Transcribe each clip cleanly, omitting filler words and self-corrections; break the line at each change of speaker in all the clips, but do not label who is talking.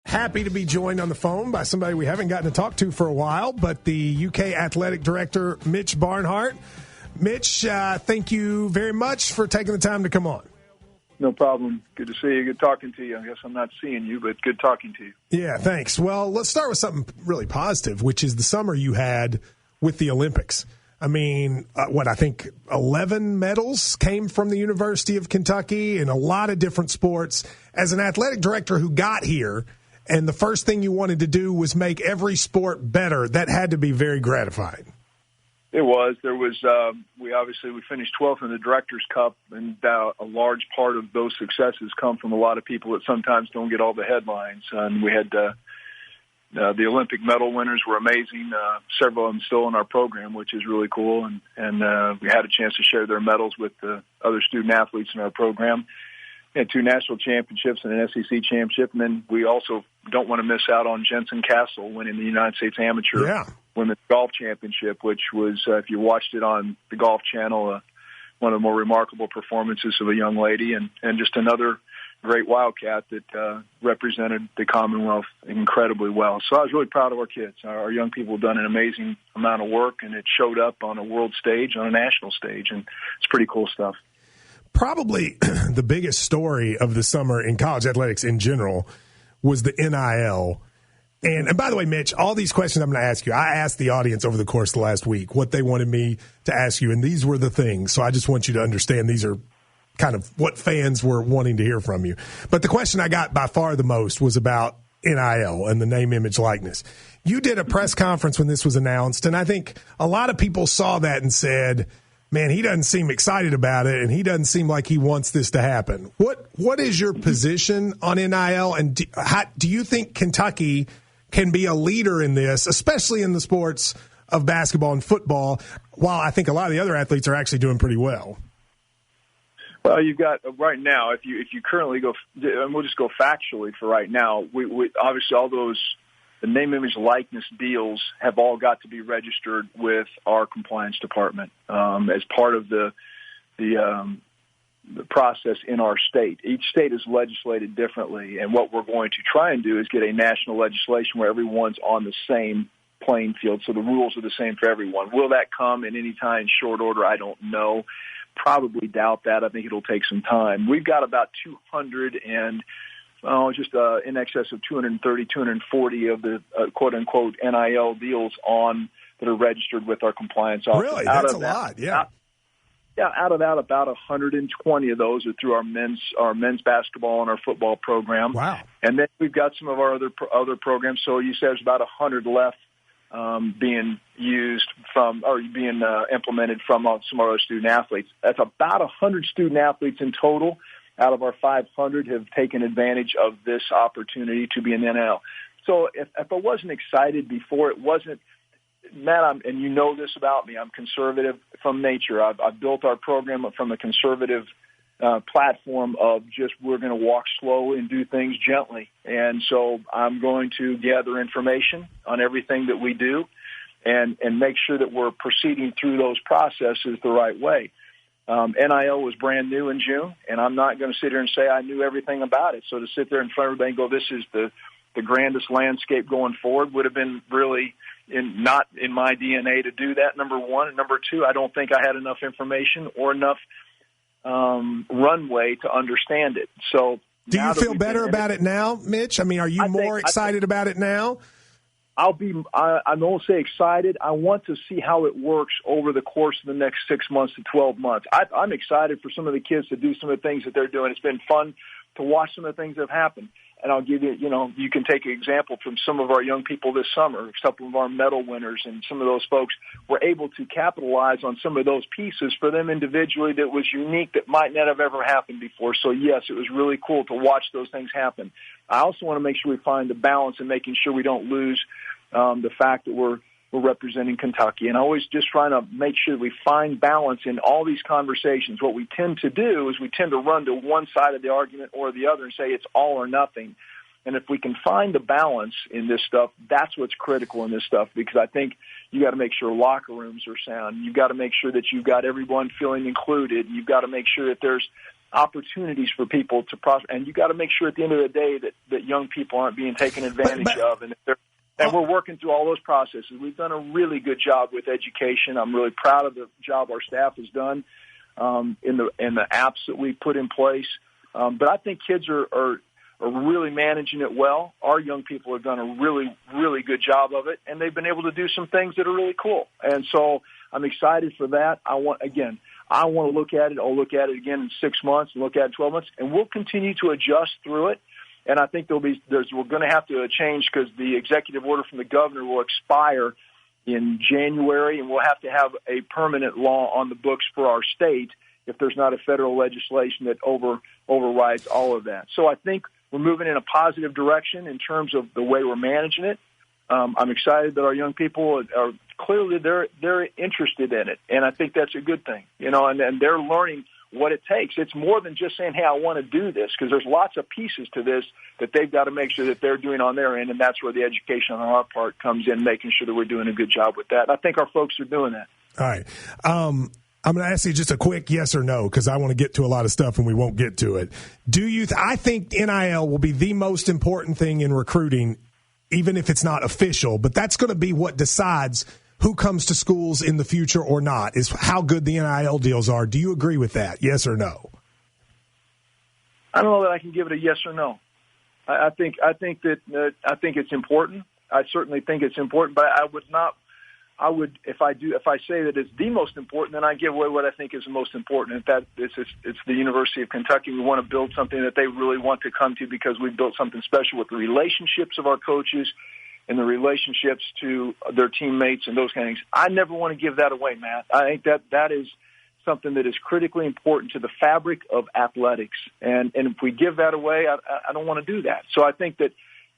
Happy to be joined on the phone by somebody we haven't gotten to talk to for a while, but the UK Athletic Director Mitch Barnhart. Mitch, thank you very much for taking the time to come on.
No problem. Good to see you. Good talking to you. I guess I'm not seeing you, but good talking to you.
Yeah, thanks. Well, let's start with something really positive, which is the summer you had with the Olympics. I mean, I think 11 medals came from the University of Kentucky in a lot of different sports. As an athletic director who got here, and the first thing you wanted to do was make every sport better, that had to be very gratifying.
It was. There was. We finished 12th in the Directors' Cup, and a large part of those successes come from a lot of people that sometimes don't get all the headlines. And we had the Olympic medal winners were amazing. Several of them still in our program, which is really cool. And we had a chance to share their medals with the other student athletes in our program. We had 2 national championships and an SEC championship. And then we also don't want to miss out on Jensen Castle winning the United States Amateur Women's Golf Championship, which was, if you watched it on the Golf Channel, one of the more remarkable performances of a young lady and just another great Wildcat that represented the Commonwealth incredibly well. So I was really proud of our kids. Our young people have done an amazing amount of work, and it showed up on a world stage, on a national stage, and it's pretty cool stuff.
Probably the biggest story of the summer in college athletics in general was the NIL. And by the way, Mitch, all these questions I'm going to ask you, I asked the audience over the course of the last week what they wanted me to ask you, and these were the things. So I just want you to understand these are kind of what fans were wanting to hear from you. But the question I got by far the most was about NIL and the name, image, likeness. You did a press conference when this was announced, and I think a lot of people saw that and said, man, he doesn't seem excited about it, and he doesn't seem like he wants this to happen. What is your position on NIL, and do you think Kentucky can be a leader in this, especially in the sports of basketball and football, while I think a lot of the other athletes are actually doing pretty well?
Well, you've got right now, if you currently go, and we'll just go factually for right now, we obviously all those, the name, image, likeness deals have all got to be registered with our compliance department as part of the process in our state. Each state is legislated differently, and what we're going to try and do is get a national legislation where everyone's on the same playing field, so the rules are the same for everyone. Will that come in any time in short order? I don't know. Probably doubt that. I think it'll take some time. We've got about 200 and in excess of 230, 240 of the quote-unquote NIL deals on that are registered with our compliance office.
Really? That's a lot, yeah.
Out of that, about 120 of those are through our men's basketball and our football program.
Wow!
And then we've got some of our other programs. So you said there's about 100 left being used from or being implemented from some of our student athletes. That's about 100 student athletes in total. Out of our 500 have taken advantage of this opportunity to be an NIL. So if I wasn't excited before, it wasn't. Matt, and you know this about me, I'm conservative from nature. I've built our program from a conservative platform of just we're going to walk slow and do things gently. And so I'm going to gather information on everything that we do and make sure that we're proceeding through those processes the right way. NIL was brand new in June, and I'm not going to sit here and say I knew everything about it. So to sit there in front of everybody and go, this is the grandest landscape going forward would have been really not in my DNA to do that, number one. And number two, I don't think I had enough information or enough runway to understand it. So,
do you feel better about it now, Mitch? I mean, are you more excited about it now?
I won't say excited. I want to see how it works over the course of the next 6 months to 12 months. I'm excited for some of the kids to do some of the things that they're doing. It's been fun to watch some of the things that have happened. And I'll give you, you can take an example from some of our young people this summer. Some of our medal winners and some of those folks were able to capitalize on some of those pieces for them individually that was unique, that might not have ever happened before. So, yes, it was really cool to watch those things happen. I also want to make sure we find the balance and making sure we don't lose the fact that we're representing Kentucky. And always just trying to make sure that we find balance in all these conversations. What we tend to do is we tend to run to one side of the argument or the other and say it's all or nothing. And if we can find the balance in this stuff, that's what's critical in this stuff, because I think you got to make sure locker rooms are sound. You've got to make sure that you've got everyone feeling included. You've got to make sure that there's opportunities for people to prosper. And you got to make sure at the end of the day that young people aren't being taken advantage of. And we're working through all those processes. We've done a really good job with education. I'm really proud of the job our staff has done in the apps that we put in place. But I think kids are really managing it well. Our young people have done a really, really good job of it, and they've been able to do some things that are really cool. And so I'm excited for that. I want to look at it. I'll look at it again in 6 months and look at it in 12 months, and we'll continue to adjust through it. And I think we're going to have to change because the executive order from the governor will expire in January, and we'll have to have a permanent law on the books for our state if there's not a federal legislation that overrides all of that. So I think we're moving in a positive direction in terms of the way we're managing it. I'm excited that our young people are clearly they're interested in it, and I think that's a good thing. And they're learning what it takes. It's more than just saying, hey, I want to do this, because there's lots of pieces to this that they've got to make sure that they're doing on their end, and that's where the education on our part comes in, making sure that we're doing a good job with that. And I think our folks are doing that.
All right. I'm going to ask you just a quick yes or no, because I want to get to a lot of stuff and we won't get to it. I think NIL will be the most important thing in recruiting, even if it's not official, but that's going to be what decides who comes to schools in the future or not, is how good the NIL deals are. Do you agree with that? Yes or no?
I don't know that I can give it a yes or no. I think it's important. I certainly think it's important, but if I say that it's the most important, then I give away what I think is the most important. And it's the University of Kentucky. We want to build something that they really want to come to, because we built something special with the relationships of our coaches and the relationships to their teammates and those kind of things. I never want to give that away, Matt. I think that is something that is critically important to the fabric of athletics. And if we give that away, I don't want to do that. So I think that,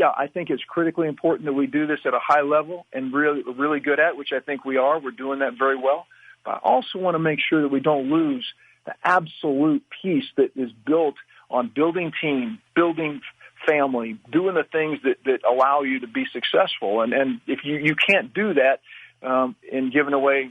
I think it's critically important that we do this at a high level and really, really good at, which I think we are. We're doing that very well. But I also want to make sure that we don't lose the absolute piece that is built on building team, building family, doing the things that allow you to be successful. And if you can't do that in giving away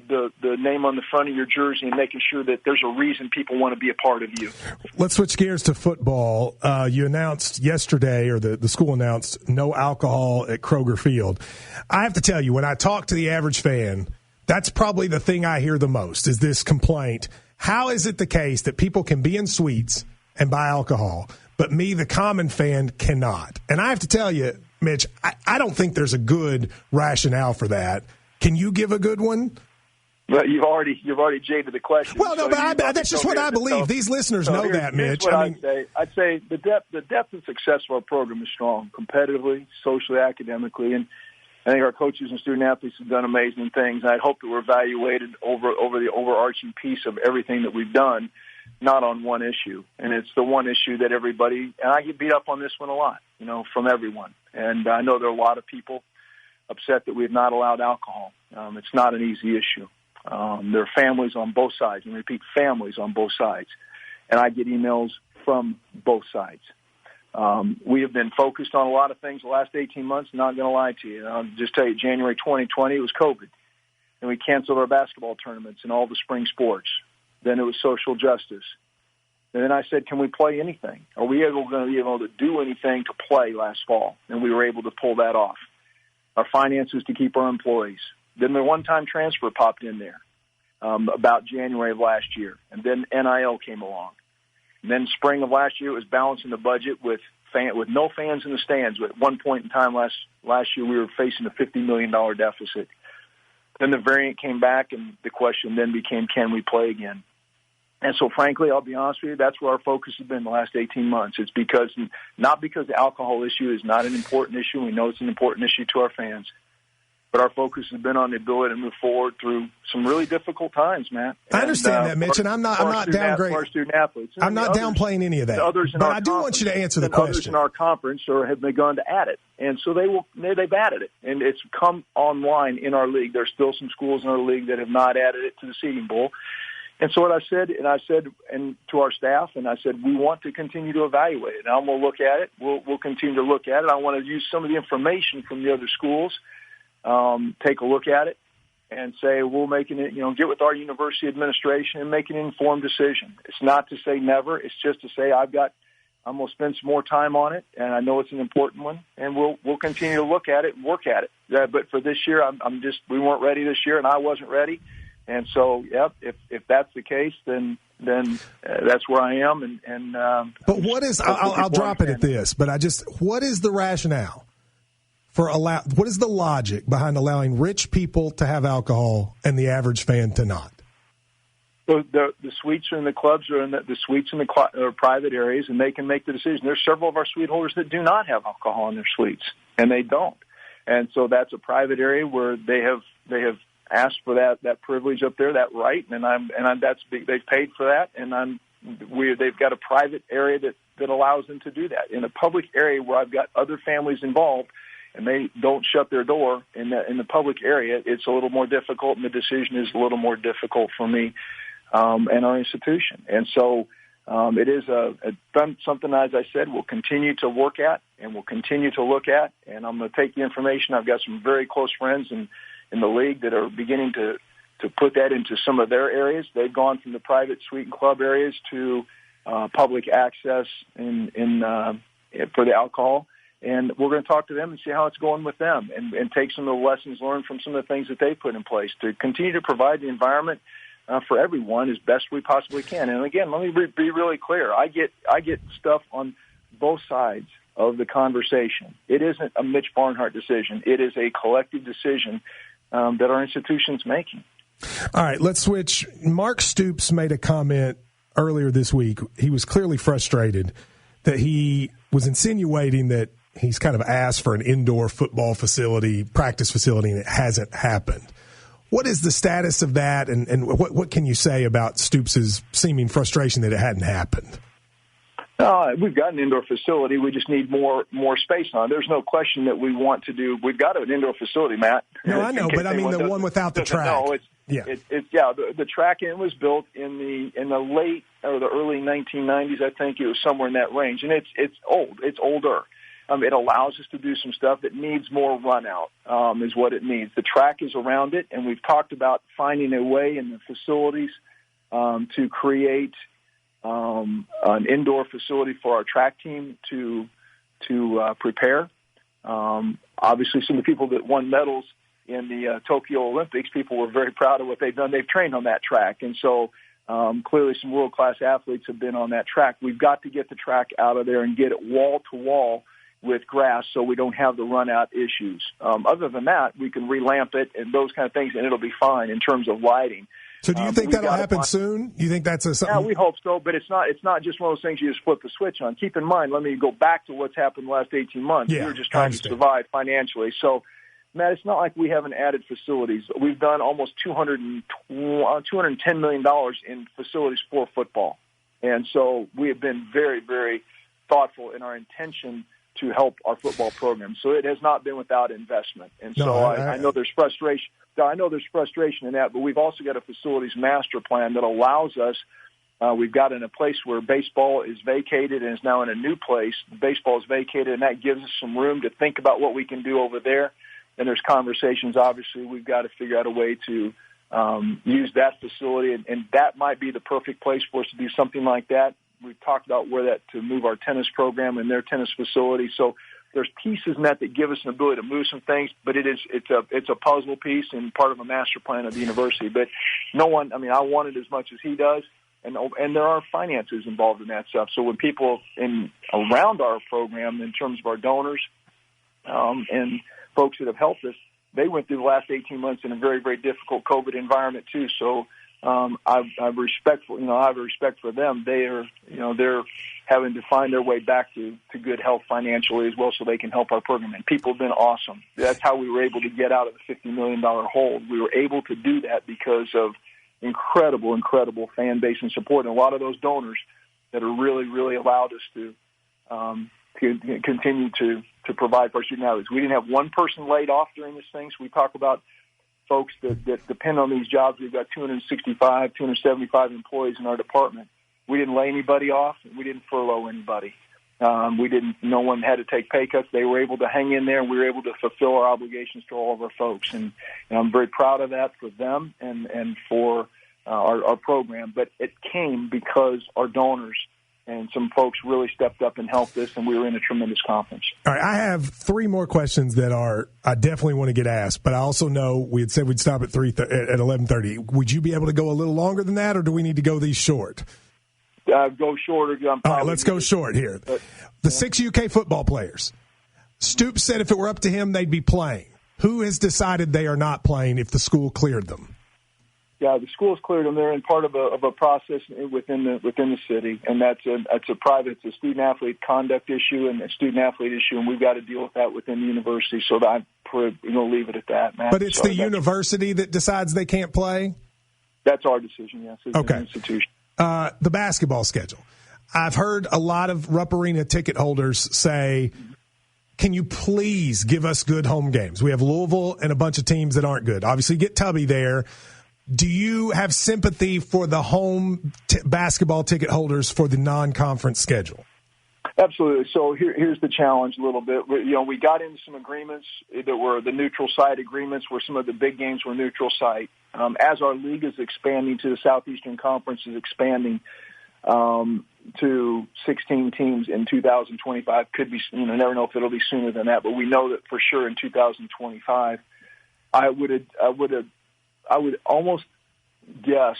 the name on the front of your jersey and making sure that there's a reason people want to be a part of you.
Let's switch gears to football. You announced yesterday, or the school announced, no alcohol at Kroger Field. I have to tell you, when I talk to the average fan, that's probably the thing I hear the most, is this complaint. How is it the case that people can be in suites and buy alcohol, but me, the common fan, cannot? And I have to tell you, Mitch, I don't think there's a good rationale for that. Can you give a good one?
Well, you've already jaded the question.
Well, no, but that's just what I believe. These listeners know that, Mitch.
I'd say the depth and success of our program is strong, competitively, socially, academically, and I think our coaches and student athletes have done amazing things. I hope that we're evaluated over the overarching piece of everything that we've done, not on one issue. And it's the one issue that everybody, and I get beat up on this one a lot, from everyone. And I know there are a lot of people upset that we have not allowed alcohol. It's not an easy issue. There are families on both sides, and repeat, families on both sides. And I get emails from both sides. We have been focused on a lot of things the last 18 months, not going to lie to you. I'll just tell you, January 2020, it was COVID. And we canceled our basketball tournaments and all the spring sports. Then it was social justice. And then I said, can we play anything? Are we going to be able to do anything to play last fall? And we were able to pull that off. Our finances to keep our employees. Then the one-time transfer popped in there about January of last year. And then NIL came along. And then spring of last year, it was balancing the budget with no fans in the stands. At one point in time last year, we were facing a $50 million deficit. Then the variant came back, and the question then became, can we play again? And so, frankly, I'll be honest with you, that's where our focus has been the last 18 months. It's not because the alcohol issue is not an important issue. We know it's an important issue to our fans. But our focus has been on the ability to move forward through some really difficult times, Matt.
I understand that, Mitch, and I'm not downgrading
our student athletes.
I'm not downplaying any of that. But I do want you to answer the question.
Others in our conference have begun to add it, and so they've added it, and it's come online in our league. There's still some schools in our league that have not added it to the Seeding Bowl. And so what I said to our staff, and I said, we want to continue to evaluate it. And I'm going to look at it. We'll continue to look at it. I want to use some of the information from the other schools. Take a look at it, and say, we'll make it, get with our university administration and make an informed decision. It's not to say never. It's just to say I'm going to spend some more time on it, and I know it's an important one, and we'll continue to look at it and work at it. But for this year, we weren't ready this year, and I wasn't ready. And so, if that's the case, then that's where I am.
But what is? I'll drop it at this. But what is the rationale for what is the logic behind allowing rich people to have alcohol and the average fan to not?
So the suites are in the clubs are in the suites in the private areas, and they can make the decision. There's several of our suite holders that do not have alcohol in their suites, and they don't. And so that's a private area where they have asked for that privilege up there, that right, and they've paid for that, and they've got a private area that allows them to do that. In a public area where I've got other families involved, and they don't shut their door in the public area, it's a little more difficult, and the decision is a little more difficult for me and our institution. And so it is something, as I said, we'll continue to work at and we'll continue to look at. And I'm going to take the information. I've got some very close friends in the league that are beginning to put that into some of their areas. They've gone from the private suite and club areas to public access for the alcohol. And we're going to talk to them and see how it's going with them and take some of the lessons learned from some of the things that they put in place to continue to provide the environment for everyone as best we possibly can. And again, let me be really clear. I get stuff on both sides of the conversation. It isn't a Mitch Barnhart decision. It is a collective decision that our institution's making.
All right, let's switch. Mark Stoops made a comment earlier this week. He was clearly frustrated that he was insinuating that he's kind of asked for an indoor football facility, practice facility, and it hasn't happened. What is the status of that, and what can you say about Stoops' seeming frustration that it hadn't happened?
We've got an indoor facility. We just need more space on it. There's no question that we want to do. We've got an indoor facility, Matt.
No, I know, but I mean the one without the track.
No, the track was built in the late or the early 1990s. I think it was somewhere in that range, and it's old. It's older. It allows us to do some stuff that needs more run out, is what it needs. The track is around it, and we've talked about finding a way in the facilities to create an indoor facility for our track team to prepare. Obviously, some of the people that won medals in the Tokyo Olympics, people were very proud of what they've done. They've trained on that track, and so clearly some world-class athletes have been on that track. We've got to get the track out of there and get it wall-to-wall with grass so we don't have the run-out issues. Other than that, we can relamp it and those kind of things, and it'll be fine in terms of lighting.
So do you think that'll happen soon? You think that's something?
Yeah, we hope so, but it's not just one of those things you just flip the switch on. Keep in mind, let me go back to what's happened the last 18 months.
Yeah,
we were just trying to survive financially. So, Matt, it's not like we haven't added facilities. We've done almost $210 million in facilities for football. And so we have been very, very thoughtful in our intention to help our football program. So it has not been without investment. And so I know there's frustration. I know there's frustration in that, but we've also got a facilities master plan that allows us. We've got in a place where baseball is vacated and is now in a new place. Baseball is vacated, and that gives us some room to think about what we can do over there. And there's conversations. Obviously, we've got to figure out a way to use that facility, and that might be the perfect place for us to do something like that. We've talked about to move our tennis program and their tennis facility. So there's pieces in that give us an ability to move some things, but it's a puzzle piece and part of a master plan of the university. But I want it as much as he does, and there are finances involved in that stuff. So when people around our program, in terms of our donors and folks that have helped us, they went through the last 18 months in a very, very difficult COVID environment too. So I have respect for them. They're having to find their way back to good health financially as well, so they can help our program. And people have been awesome. That's how we were able to get out of the $50 million hole. We were able to do that because of incredible fan base and support, and a lot of those donors that are really, really allowed us to continue to provide for our student athletes. We didn't have one person laid off during this thing, so we talk about folks that depend on these jobs. We've got 275 employees in our department. We didn't lay anybody off, and we didn't furlough anybody. No one had to take pay cuts. They were able to hang in there, and we were able to fulfill our obligations to all of our folks. And I'm very proud of that for them and for our program. But it came because our donors and some folks really stepped up and helped us, and we were in a tremendous conference.
All right, I have 3 more questions that I definitely want to get asked, but I also know we had said we'd stop at 11:30. Would you be able to go a little longer than that, or do we need to go these short?
Go shorter.
All right, let's go short here. The 6 UK football players. Stoops said if it were up to him, they'd be playing. Who has decided they are not playing if the school cleared them?
Yeah, the school's cleared them. They're in part of a process within the city, and it's a student athlete conduct issue and a student athlete issue, and we've got to deal with that within the university. So I'm going to leave it at that, Matt.
But it's the university that decides they can't play.
That's our decision. Yes, it's
okay.
An institution.
The basketball schedule. I've heard a lot of Rupp Arena ticket holders say, can you please give us good home games? We have Louisville and a bunch of teams that aren't good. Obviously, get Tubby there. Do you have sympathy for the home basketball ticket holders for the non-conference schedule?
Absolutely. So here's the challenge a little bit. We got into some agreements that were the neutral site agreements where some of the big games were neutral site. As our league is expanding to the Southeastern Conference is expanding to 16 teams in 2025. Could be, never know if it'll be sooner than that, but we know that for sure in 2025. I would almost guess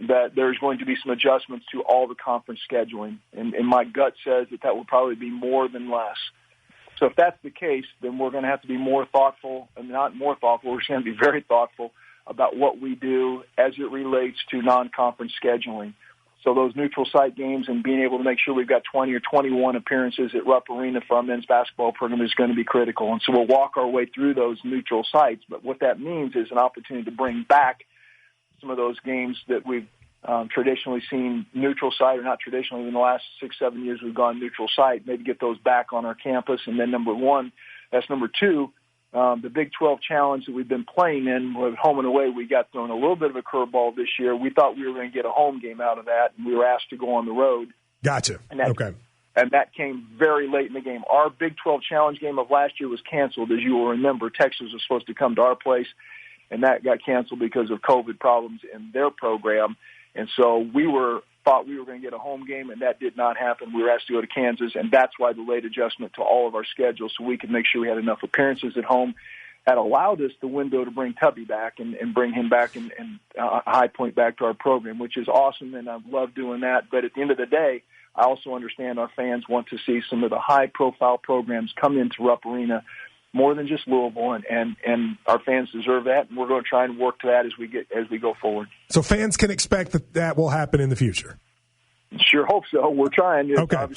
that there's going to be some adjustments to all the conference scheduling, and my gut says that will probably be more than less. So if that's the case, then we're going to have to be more thoughtful, and not more thoughtful, we're just going to be very thoughtful about what we do as it relates to non-conference scheduling. So those neutral site games and being able to make sure we've got 20 or 21 appearances at Rupp Arena for our men's basketball program is going to be critical. And so we'll walk our way through those neutral sites. But what that means is an opportunity to bring back some of those games that we've traditionally seen neutral site, or not traditionally, in the last 6-7 years we've gone neutral site, maybe get those back on our campus. And then number 2, the Big 12 challenge that we've been playing in with home and away, we got thrown a little bit of a curveball this year. We thought we were going to get a home game out of that, and we were asked to go on the road.
Gotcha. Okay.
And that came very late in the game. Our Big 12 challenge game of last year was canceled, as you will remember. Texas was supposed to come to our place, and that got canceled because of COVID problems in their program. And so thought we were going to get a home game, and that did not happen. We were asked to go to Kansas, and that's why the late adjustment to all of our schedules, so we could make sure we had enough appearances at home. That allowed us the window to bring Tubby back and bring him back and High Point back to our program, which is awesome, and I love doing that. But at the end of the day, I also understand our fans want to see some of the high-profile programs come into Rupp Arena more than just Louisville, and our fans deserve that, and we're going to try and work to that as we go forward.
So fans can expect that will happen in the future.
Sure hope so. We're trying.
Okay.
On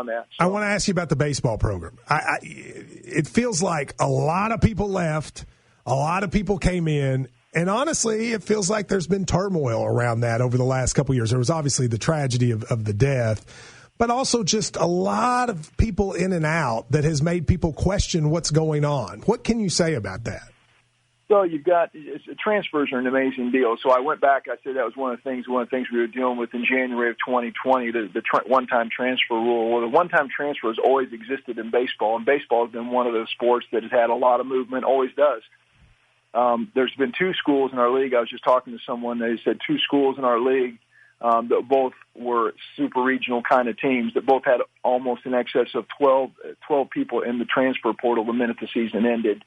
that. So.
I want to ask you about the baseball program. It feels like a lot of people left, a lot of people came in, and honestly, it feels like there's been turmoil around that over the last couple of years. There was obviously the tragedy of the death, but also just a lot of people in and out that has made people question what's going on. What can you say about that?
So transfers are an amazing deal. So I went back. I said that was one of the things we were dealing with in January of 2020, the one-time transfer rule. Well, the one-time transfer has always existed in baseball, and baseball has been one of those sports that has had a lot of movement, always does. There's been 2 schools in our league. I was just talking to someone. They said 2 schools in our league that both were super regional kind of teams that both had almost in excess of 12 people in the transfer portal the minute the season ended.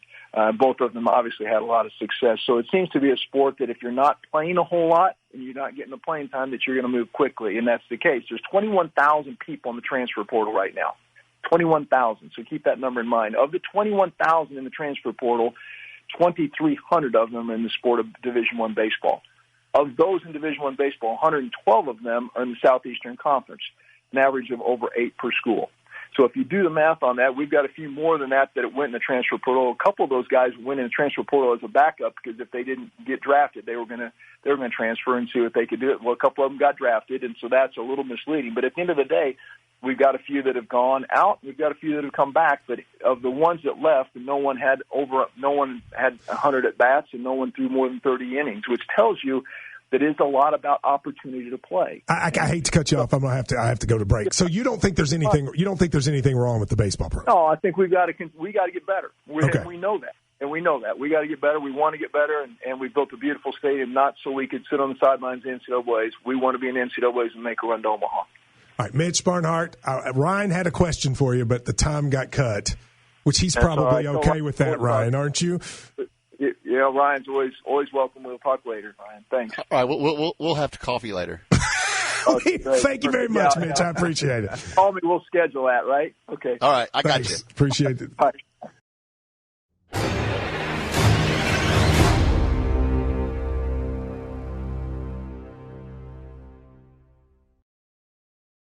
Both of them obviously had a lot of success. So it seems to be a sport that if you're not playing a whole lot and you're not getting the playing time, that you're going to move quickly, and that's the case. There's 21,000 people in the transfer portal right now, 21,000. So keep that number in mind. Of the 21,000 in the transfer portal, 2,300 of them are in the sport of Division I baseball. Of those in Division I baseball, 112 of them are in the Southeastern Conference, an average of over 8 per school. So if you do the math on that, we've got a few more than that went in the transfer portal. A couple of those guys went in the transfer portal as a backup because if they didn't get drafted, they were going to transfer and see if they could do it. Well, a couple of them got drafted, and so that's a little misleading. But at the end of the day, we've got a few that have gone out. We've got a few that have come back. But of the ones that left, no one had 100 at bats, and no one threw more than 30 innings, which tells you that is a lot about opportunity to play.
I hate to cut you off. I have to go to break. So you don't think there's anything wrong with the baseball program?
No, I think we got to get better.
Okay.
We know that. And we know that. We got to get better. We want to get better, and we built a beautiful stadium not so we could sit on the sidelines in NCAAs. We want to be in NCAAs and make a run to Omaha.
All right, Mitch Barnhart, Ryan had a question for you, but the time got cut, which he's probably okay with that, Ryan, aren't you?
Yeah, Ryan's always welcome. We'll talk later, Ryan. Thanks.
All right, we'll have to coffee later.
Thank you very much, Mitch. I appreciate it.
Call me. We'll schedule that, right? Okay.
All right, I got you.
Appreciate it.
Bye.